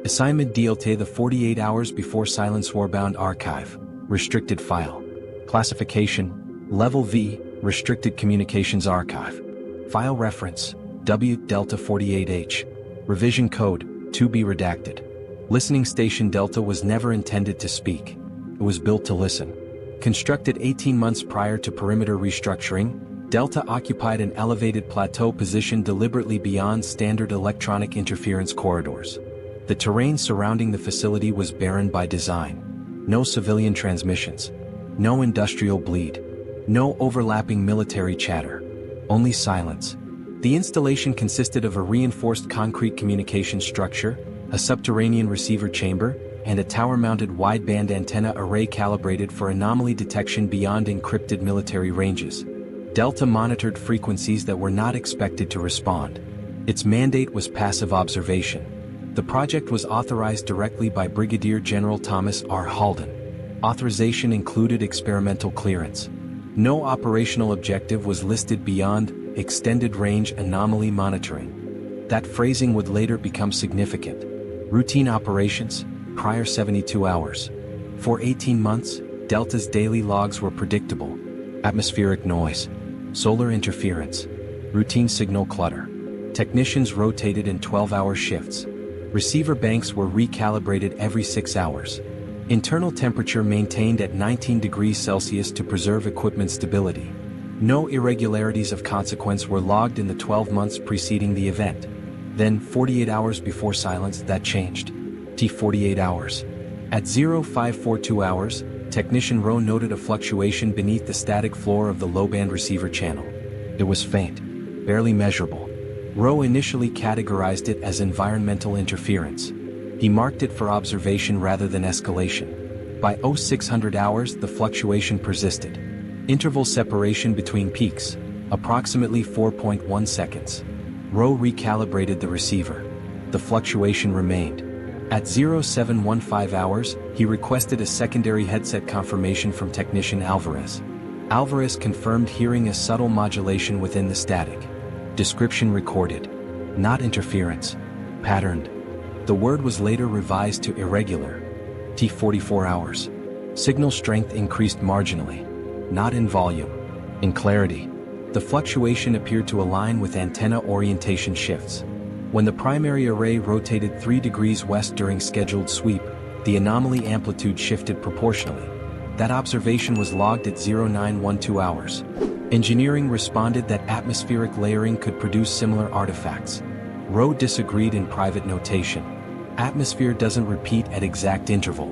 Assignment Delta the 48 hours before silence Warbound archive. Restricted file. Classification, Level V, Restricted Communications Archive. File reference, W Delta 48H. Revision code, to be redacted. Listening station Delta was never intended to speak. It was built to listen. Constructed 18 months prior to perimeter restructuring, Delta occupied an elevated plateau position deliberately beyond standard electronic interference corridors. The terrain surrounding the facility was barren by design. No civilian transmissions. No industrial bleed. No overlapping military chatter. Only silence. The installation consisted of a reinforced concrete communication structure, a subterranean receiver chamber, and a tower-mounted wideband antenna array calibrated for anomaly detection beyond encrypted military ranges. Delta monitored frequencies that were not expected to respond. Its mandate was passive observation. The project was authorized directly by Brigadier General Thomas R. Halden. Authorization included experimental clearance. No operational objective was listed beyond extended range anomaly monitoring. That phrasing would later become significant. Routine operations, prior 72 hours. For 18 months, Delta's daily logs were predictable. Atmospheric noise, solar interference, routine signal clutter. Technicians rotated in 12-hour shifts. Receiver banks were recalibrated every 6 hours. Internal temperature maintained at 19 degrees Celsius to preserve equipment stability. No irregularities of consequence were logged in the 12 months preceding the event. Then, 48 hours before silence, that changed. T48 hours. At 0542 hours, Technician Rowe noted a fluctuation beneath the static floor of the low-band receiver channel. It was faint, barely measurable. Rowe initially categorized it as environmental interference. He marked it for observation rather than escalation. By 0600 hours, the fluctuation persisted. Interval separation between peaks, approximately 4.1 seconds. Rowe recalibrated the receiver. The fluctuation remained. At 0715 hours, he requested a secondary headset confirmation from technician Alvarez. Alvarez confirmed hearing a subtle modulation within the static. Description recorded. Not interference. Patterned. The word was later revised to irregular. T44 hours. Signal strength increased marginally. Not in volume. In clarity. The fluctuation appeared to align with antenna orientation shifts. When the primary array rotated 3 degrees west during scheduled sweep, the anomaly amplitude shifted proportionally. That observation was logged at 0912 hours. Engineering responded that atmospheric layering could produce similar artifacts. Rowe disagreed in private notation. Atmosphere doesn't repeat at exact interval.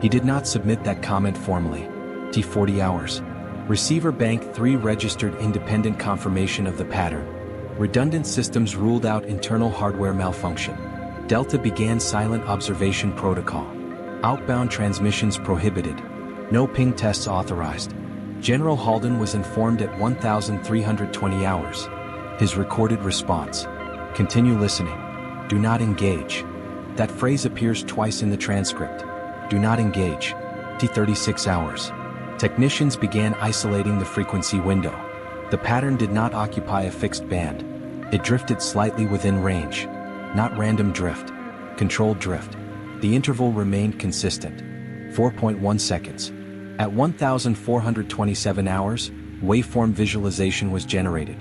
He did not submit that comment formally. T40 hours. Receiver Bank 3 registered independent confirmation of the pattern. Redundant systems ruled out internal hardware malfunction. Delta began silent observation protocol. Outbound transmissions prohibited. No ping tests authorized. General Halden was informed at 1320 hours. His recorded response. Continue listening. Do not engage. That phrase appears twice in the transcript. Do not engage. T36 hours. Technicians began isolating the frequency window. The pattern did not occupy a fixed band. It drifted slightly within range. Not random drift. Controlled drift. The interval remained consistent. 4.1 seconds. At 1427 hours, waveform visualization was generated.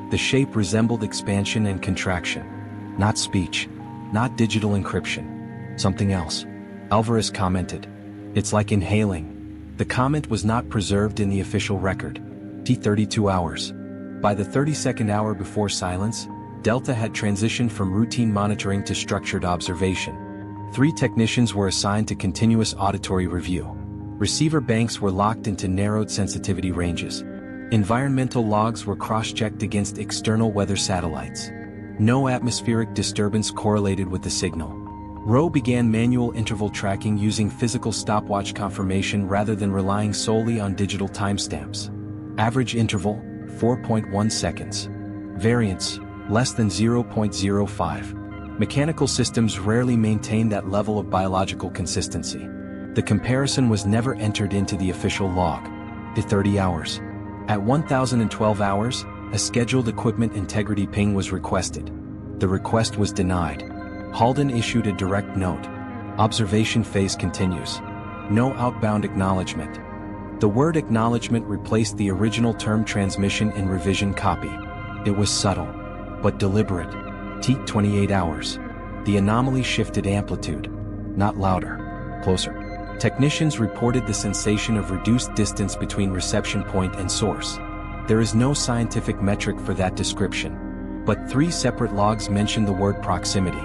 The shape resembled expansion and contraction. Not speech. Not digital encryption. Something else. Alvarez commented. It's like inhaling. The comment was not preserved in the official record. T32 hours. By the 32nd hour before silence, Delta had transitioned from routine monitoring to structured observation. 3 technicians were assigned to continuous auditory review. Receiver banks were locked into narrowed sensitivity ranges. Environmental logs were cross-checked against external weather satellites. No atmospheric disturbance correlated with the signal. Rowe began manual interval tracking using physical stopwatch confirmation rather than relying solely on digital timestamps. Average interval, 4.1 seconds. Variance, less than 0.05. Mechanical systems rarely maintain that level of biological consistency. The comparison was never entered into the official log. The 30 hours. At 1012 hours, a scheduled equipment integrity ping was requested. The request was denied. Halden issued a direct note. Observation phase continues. No outbound acknowledgement. The word acknowledgement replaced the original term transmission in revision copy. It was subtle, but deliberate. T 28 hours. The anomaly shifted amplitude. Not louder, closer. Technicians reported the sensation of reduced distance between reception point and source. There is no scientific metric for that description, but 3 separate logs mention the word proximity.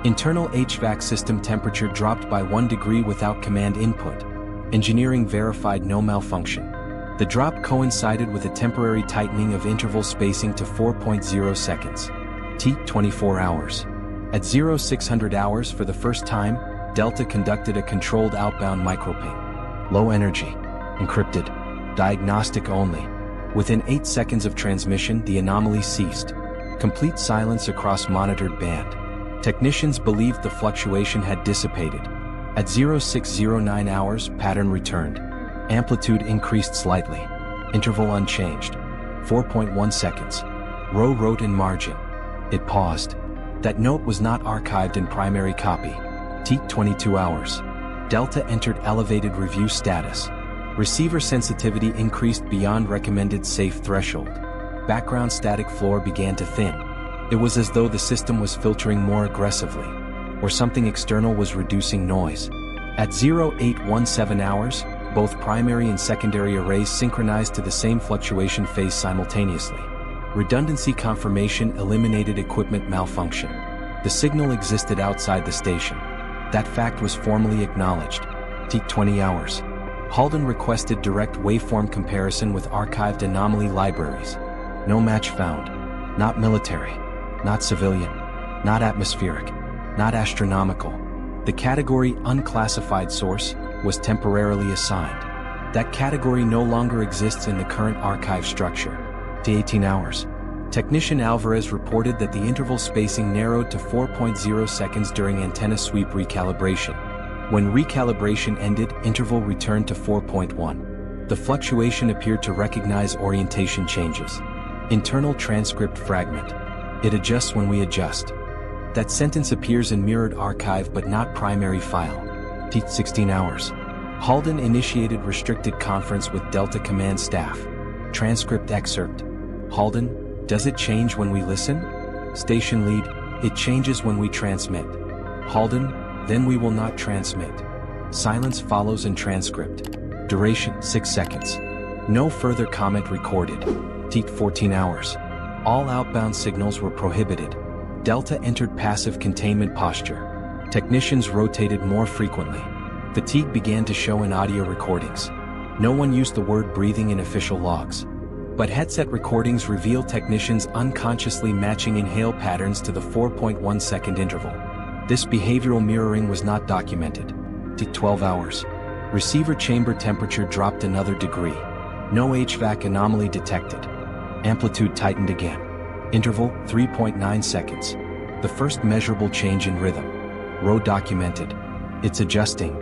Internal HVAC system temperature dropped by 1 degree without command input. Engineering verified no malfunction. The drop coincided with a temporary tightening of interval spacing to 4.0 seconds. T 24 hours. At 0600 hours for the first time, Delta conducted a controlled outbound microping. Low energy. Encrypted. Diagnostic only. Within 8 seconds of transmission, the anomaly ceased. Complete silence across monitored band. Technicians believed the fluctuation had dissipated. At 0609 hours, pattern returned. Amplitude increased slightly. Interval unchanged. 4.1 seconds. Rowe wrote in margin. It paused. That note was not archived in primary copy. T 22 hours. Delta entered elevated review status. Receiver sensitivity increased beyond recommended safe threshold. Background static floor began to thin. It was as though the system was filtering more aggressively, or something external was reducing noise. At 0817 hours, both primary and secondary arrays synchronized to the same fluctuation phase simultaneously. Redundancy confirmation eliminated equipment malfunction. The signal existed outside the station. That fact was formally acknowledged. T 20 hours. Halden requested direct waveform comparison with archived anomaly libraries. No match found. Not military. Not civilian. Not atmospheric. Not astronomical. The category unclassified source was temporarily assigned. That category no longer exists in the current archive structure. T 18 hours. Technician Alvarez reported that the interval spacing narrowed to 4.0 seconds during antenna sweep recalibration. When recalibration ended, interval returned to 4.1. The fluctuation appeared to recognize orientation changes. Internal transcript fragment. It adjusts when we adjust. That sentence appears in mirrored archive but not primary file. T 16 hours. Halden initiated restricted conference with Delta command staff. Transcript excerpt. Halden, does it change when we listen? Station lead, it changes when we transmit. Halden, then we will not transmit. Silence follows in transcript. Duration, 6 seconds. No further comment recorded. T 14 hours. All outbound signals were prohibited. Delta entered passive containment posture. Technicians rotated more frequently. Fatigue began to show in audio recordings. No one used the word breathing in official logs. But headset recordings reveal technicians unconsciously matching inhale patterns to the 4.1 second interval. This behavioral mirroring was not documented. T 12 hours. Receiver chamber temperature dropped another degree. No HVAC anomaly detected. Amplitude tightened again. Interval, 3.9 seconds. The first measurable change in rhythm. Row documented. It's adjusting.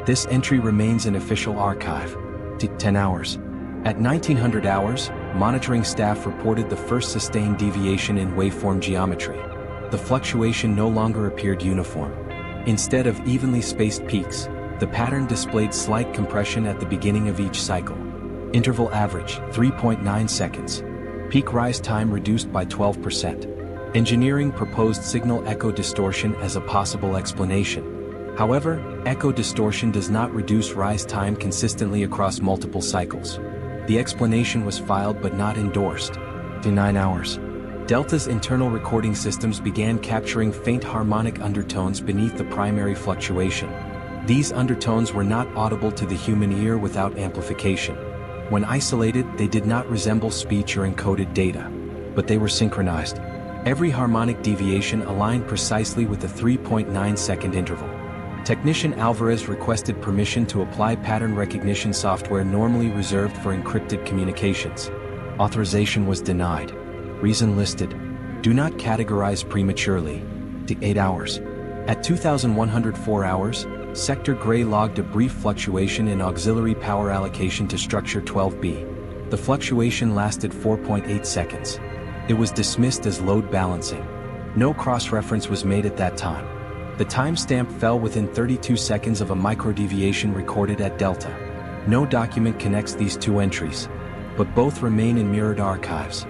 This entry remains in official archive. T 10 hours. At 1900 hours, monitoring staff reported the first sustained deviation in waveform geometry. The fluctuation no longer appeared uniform. Instead of evenly spaced peaks, the pattern displayed slight compression at the beginning of each cycle. Interval average, 3.9 seconds. Peak rise time reduced by 12%. Engineering proposed signal echo distortion as a possible explanation. However, echo distortion does not reduce rise time consistently across multiple cycles. The explanation was filed but not endorsed. To 9 hours. Delta's internal recording systems began capturing faint harmonic undertones beneath the primary fluctuation. These undertones were not audible to the human ear without amplification. When isolated, they did not resemble speech or encoded data, but they were synchronized. Every harmonic deviation aligned precisely with the 3.9 second interval. Technician Alvarez requested permission to apply pattern recognition software normally reserved for encrypted communications. Authorization was denied. Reason listed: do not categorize prematurely. To 8 hours. At 2104 hours, Sector Gray logged a brief fluctuation in auxiliary power allocation to structure 12B. The fluctuation lasted 4.8 seconds. It was dismissed as load balancing. No cross-reference was made at that time. The timestamp fell within 32 seconds of a microdeviation recorded at Delta. No document connects these two entries, but both remain in mirrored archives.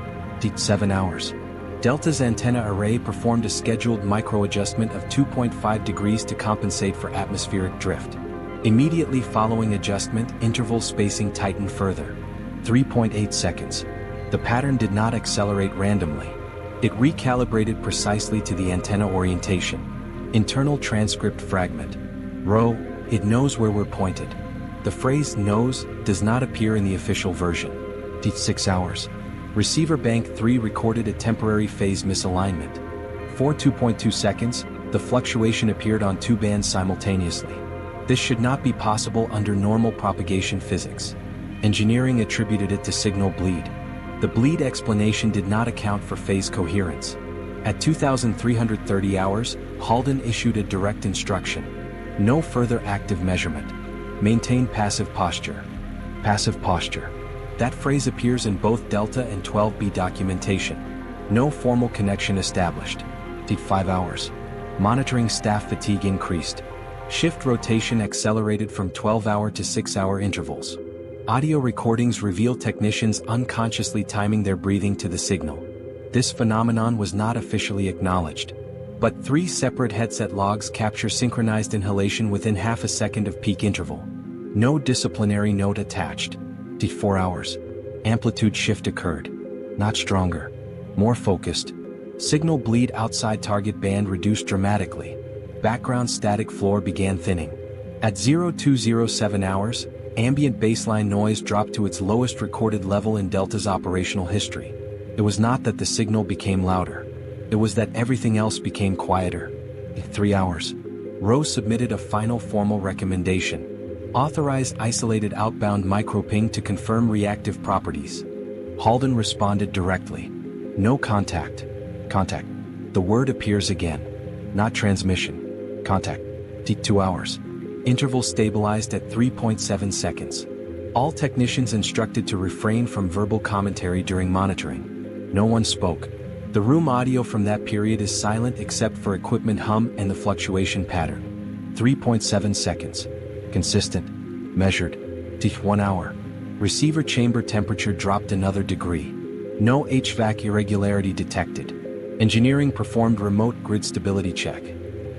7 hours. Delta's antenna array performed a scheduled micro-adjustment of 2.5 degrees to compensate for atmospheric drift. Immediately following adjustment, interval spacing tightened further. 3.8 seconds. The pattern did not accelerate randomly. It recalibrated precisely to the antenna orientation. Internal transcript fragment. Row, it knows where we're pointed. The phrase knows does not appear in the official version. 6 hours. Receiver bank 3 recorded a temporary phase misalignment. For 2.2 seconds, the fluctuation appeared on two bands simultaneously. This should not be possible under normal propagation physics. Engineering attributed it to signal bleed. The bleed explanation did not account for phase coherence. At 2,330 hours, Halden issued a direct instruction. No further active measurement. Maintain passive posture. Passive posture. That phrase appears in both Delta and 12B documentation. No formal connection established. 5 hours. Monitoring staff fatigue increased. Shift rotation accelerated from 12-hour to 6-hour intervals. Audio recordings reveal technicians unconsciously timing their breathing to the signal. This phenomenon was not officially acknowledged, but 3 separate headset logs capture synchronized inhalation within half a second of peak interval. No disciplinary note attached. 4 hours. Amplitude shift occurred. Not stronger. More focused. Signal bleed outside target band reduced dramatically. Background static floor began thinning. At 0207 hours, ambient baseline noise dropped to its lowest recorded level in Delta's operational history. It was not that the signal became louder. It was that everything else became quieter. 3 hours. Rowe submitted a final formal recommendation. Authorize isolated outbound microping to confirm reactive properties. Halden responded directly. No contact. Contact. The word appears again. Not transmission. Contact. 2 hours. Interval stabilized at 3.7 seconds. All technicians instructed to refrain from verbal commentary during monitoring. No one spoke. The room audio from that period is silent except for equipment hum and the fluctuation pattern. 3.7 seconds. Consistent. Measured. 1 hour. Receiver chamber temperature dropped another degree. No HVAC irregularity detected. Engineering performed remote grid stability check.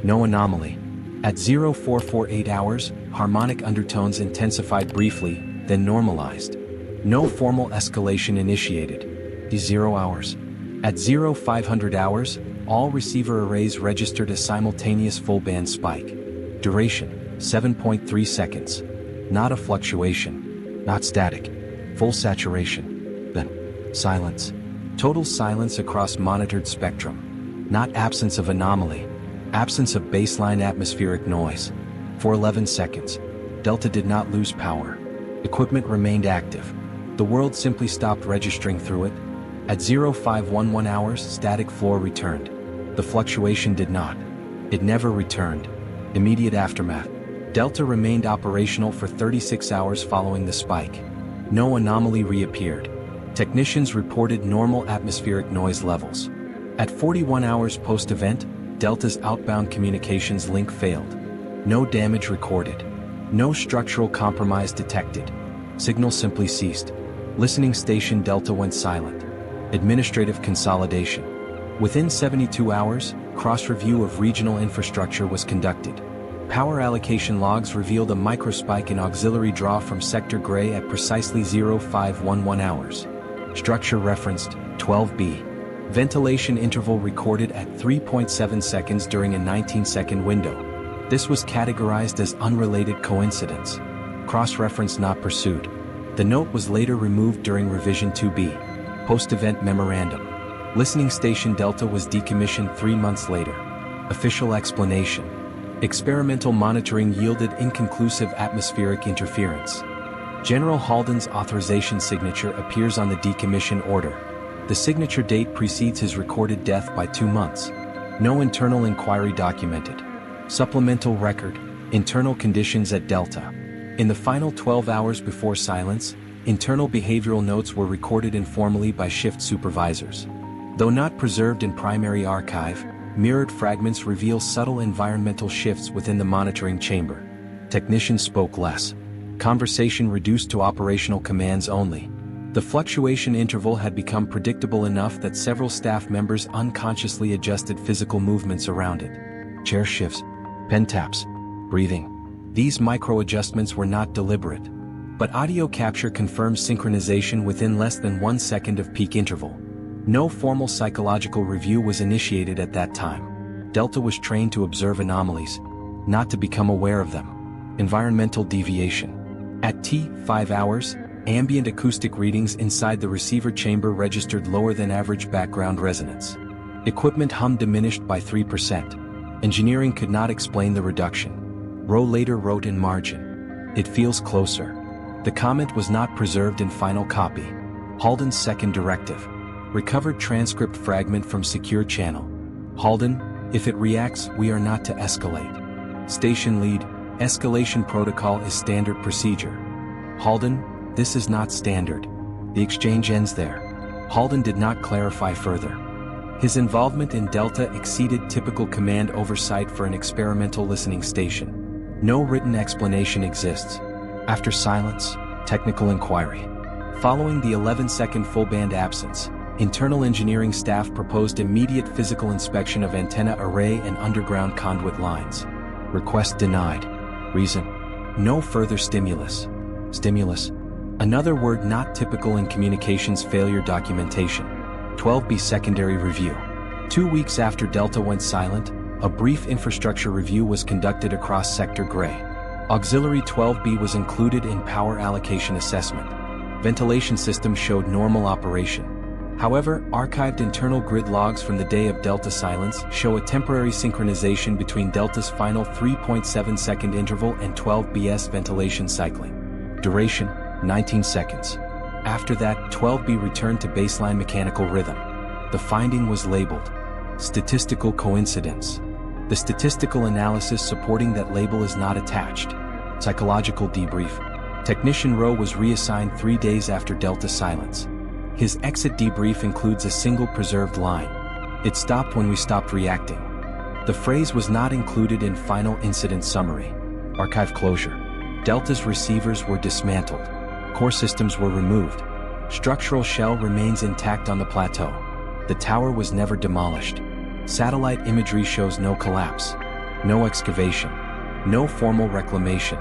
No anomaly. At 0448 hours, harmonic undertones intensified briefly, then normalized. No formal escalation initiated. 0 hours. At 0500 hours, all receiver arrays registered a simultaneous full band spike. Duration, 7.3 seconds. Not a fluctuation. Not static. Full saturation. Then, silence. Total silence across monitored spectrum. Not absence of anomaly. Absence of baseline atmospheric noise. For 11 seconds, Delta did not lose power. Equipment remained active. The world simply stopped registering through it. At 0511 hours, static floor returned. The fluctuation did not. It never returned. Immediate aftermath. Delta remained operational for 36 hours following the spike. No anomaly reappeared. Technicians reported normal atmospheric noise levels. At 41 hours post-event, Delta's outbound communications link failed. No damage recorded. No structural compromise detected. Signal simply ceased. Listening station Delta went silent. Administrative consolidation. Within 72 hours, cross-review of regional infrastructure was conducted. Power allocation logs revealed a microspike in auxiliary draw from sector gray at precisely 0511 hours. Structure referenced, 12B. Ventilation interval recorded at 3.7 seconds during a 19-second window. This was categorized as unrelated coincidence. Cross-reference not pursued. The note was later removed during revision 2B. Post-event memorandum. Listening station Delta was decommissioned 3 months later. Official explanation. Experimental monitoring yielded inconclusive atmospheric interference. General Halden's authorization signature appears on the decommission order. The signature date precedes his recorded death by 2 months. No internal inquiry documented. Supplemental record, internal conditions at Delta. In the final 12 hours before silence, internal behavioral notes were recorded informally by shift supervisors. Though not preserved in primary archive, Mirrored fragments reveal subtle environmental shifts within the monitoring chamber. Technicians spoke less. Conversation reduced to operational commands only. The fluctuation interval had become predictable enough that several staff members unconsciously adjusted physical movements around it. Chair shifts, pen taps, breathing. These micro-adjustments were not deliberate. But audio capture confirms synchronization within less than 1 second of peak interval. No formal psychological review was initiated at that time. Delta was trained to observe anomalies, not to become aware of them. Environmental deviation. At T5 hours, ambient acoustic readings inside the receiver chamber registered lower than average background resonance. Equipment hum diminished by 3%. Engineering could not explain the reduction. Rowe later wrote in margin, "It feels closer." The comment was not preserved in final copy. Halden's second directive. Recovered transcript fragment from secure channel. Halden, if it reacts, we are not to escalate. Station lead, escalation protocol is standard procedure. Halden, this is not standard. The exchange ends there. Halden did not clarify further. His involvement in Delta exceeded typical command oversight for an experimental listening station. No written explanation exists. After silence, technical inquiry. Following the 11-second full-band absence, internal engineering staff proposed immediate physical inspection of antenna array and underground conduit lines. Request denied. Reason: no further stimulus. Stimulus: another word not typical in communications failure documentation. 12B secondary review. 2 weeks after Delta went silent, a brief infrastructure review was conducted across Sector Gray. Auxiliary 12B was included in power allocation assessment. Ventilation system showed normal operation. However, archived internal grid logs from the day of Delta silence show a temporary synchronization between Delta's final 3.7-second interval and 12B's ventilation cycling. Duration: 19 seconds. After that, 12B returned to baseline mechanical rhythm. The finding was labeled statistical coincidence. The statistical analysis supporting that label is not attached. Psychological debrief. Technician Rowe was reassigned 3 days after Delta silence. His exit debrief includes a single preserved line. "It stopped when we stopped reacting." The phrase was not included in final incident summary. Archive closure. Delta's receivers were dismantled. Core systems were removed. Structural shell remains intact on the plateau. The tower was never demolished. Satellite imagery shows no collapse, no excavation, no formal reclamation.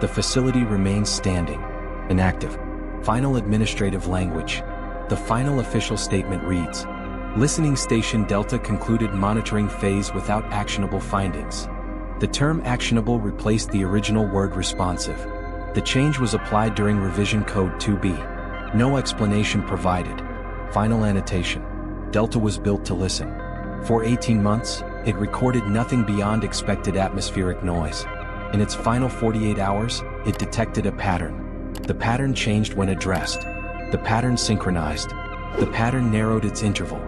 The facility remains standing, inactive. Final administrative language. The final official statement reads, "Listening Station Delta concluded monitoring phase without actionable findings." The term actionable replaced the original word responsive. The change was applied during revision code 2B. No explanation provided. Final annotation. Delta was built to listen. For 18 months, it recorded nothing beyond expected atmospheric noise. In its final 48 hours, it detected a pattern. The pattern changed when addressed. The pattern synchronized. The pattern narrowed its interval.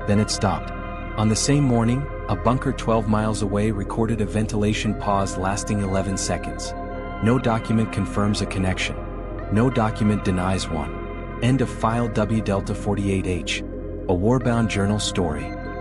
Then it stopped. On the same morning, a bunker 12 miles away recorded a ventilation pause lasting 11 seconds. No document confirms a connection. No document denies one. End of file W Delta 48H. A Warbound journal story.